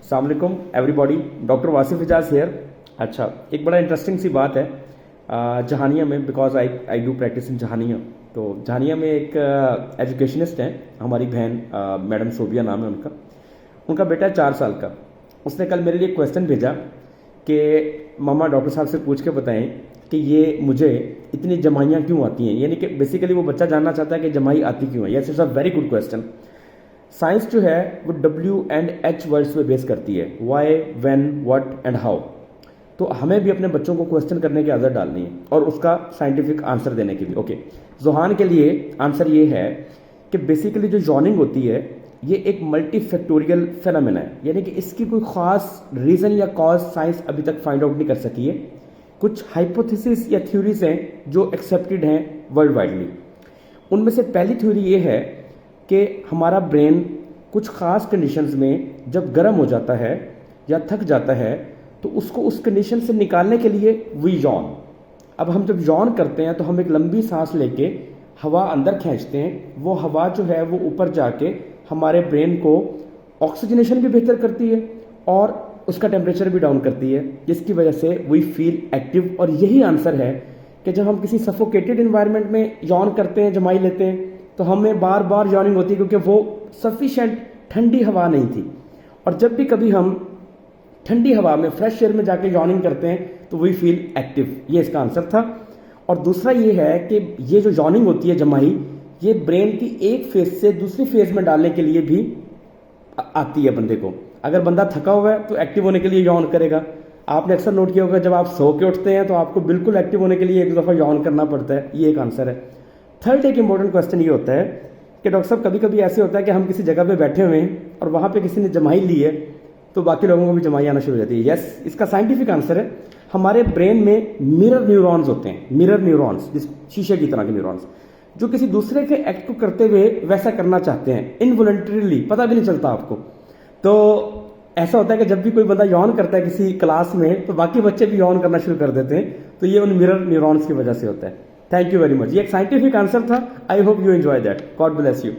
अस्सलाम वालेकुम everybody, doctor Wasif Ijaz here. अच्छा, एक बड़ा इंटरेस्टिंग सी बात है जहानिया में, because I do practice in Jahania. तो जहानिया में एक एजुकेशनिस्ट हैं, हमारी बहन मैडम सोबिया नाम है उनका। उनका बेटा है 4 साल का। उसने कल मेरे लिए क्वेश्चन भेजा कि मामा डॉक्टर साहब से पूछ के बताएं कि ये मुझे इतनी जमाइयाँ क्यों आती हैं, यानी कि बेसिकली वो बच्चा जानना चाहता है कि जमाई आती क्यों है। Yes, it's a very good question. Science जो है वो W&H वर्ड्स पे बेस करती है, why, when, what and how. तो हमें भी अपने बच्चों को क्वेश्चन करने की आदत डालनी है और उसका साइंटिफिक आंसर देने की भी। ओके, जोहान के लिए आंसर ये है कि बेसिकली जो जॉनिंग होती है ये एक मल्टीफैक्टोरियल फेनोमेना है, यानी कि इसकी कोई खास रीज़न या कॉज साइंस अभी तक फाइंड आउट नहीं कर सकी है। कुछ हाइपोथेसिस या थ्योरीज हैं जो एक्सेप्टेड हैं वर्ल्ड वाइडली। उनमें से पहली थ्योरी ये है कि हमारा ब्रेन कुछ ख़ास कंडीशंस में जब गर्म हो जाता है या थक जाता है तो उसको उस कंडीशन से निकालने के लिए वी यॉन। अब हम जब यॉन करते हैं तो हम एक लंबी सांस लेके हवा अंदर खींचते हैं। वो हवा जो है वो ऊपर जाके हमारे ब्रेन को ऑक्सीजनेशन भी बेहतर करती है और उसका टेम्परेचर भी डाउन करती है, जिसकी वजह से वी फील एक्टिव। और यही आंसर है कि जब हम किसी सफोकेटेड इन्वायरमेंट में यॉन करते हैं, जमाई लेते हैं, तो हमें बार बार यॉनिंग होती है क्योंकि वो सफिशेंट ठंडी हवा नहीं थी। और जब भी कभी हम ठंडी हवा में फ्रेश एयर में जाके यॉनिंग करते हैं तो वी फील एक्टिव। ये इसका आंसर था। और दूसरा ये है कि ये जो यॉनिंग होती है, जमाई, ये ब्रेन की एक फेज से दूसरी फेज में डालने के लिए भी आती है बंदे को। अगर बंदा थका हुआ है तो एक्टिव होने के लिए यॉन करेगा। आपने अक्सर नोट किया होगा जब आप सो के उठते हैं तो आपको बिल्कुल एक्टिव होने के लिए एक दफ़ा यॉन करना पड़ता है। ये एक आंसर है। थर्ड एक इंपॉर्टेंट क्वेश्चन ये होता है कि डॉक्टर साहब कभी कभी ऐसे होता है कि हम किसी जगह पे बैठे हुए हैं और वहाँ पे किसी ने जमाई ली है तो बाकी लोगों को भी जमाई आना शुरू हो जाती है। यस, इसका साइंटिफिक आंसर है हमारे ब्रेन में मिरर न्यूरॉन्स होते हैं। मिरर न्यूरॉन्स, जिस शीशे की तरह के न्यूरॉन्स, जो किसी दूसरे के एक्ट को करते हुए वैसा करना चाहते हैं इनवॉलंटरीली, पता भी नहीं चलता आपको। तो ऐसा होता है कि जब भी कोई बंदा यॉन करता है किसी क्लास में तो बाकी बच्चे भी यॉन करना शुरू कर देते हैं। तो ये उन मिरर न्यूरॉन्स की वजह से होता है। Thank you very much. ये एक साइंटिफिक आंसर था। I hope you enjoy that. God bless you.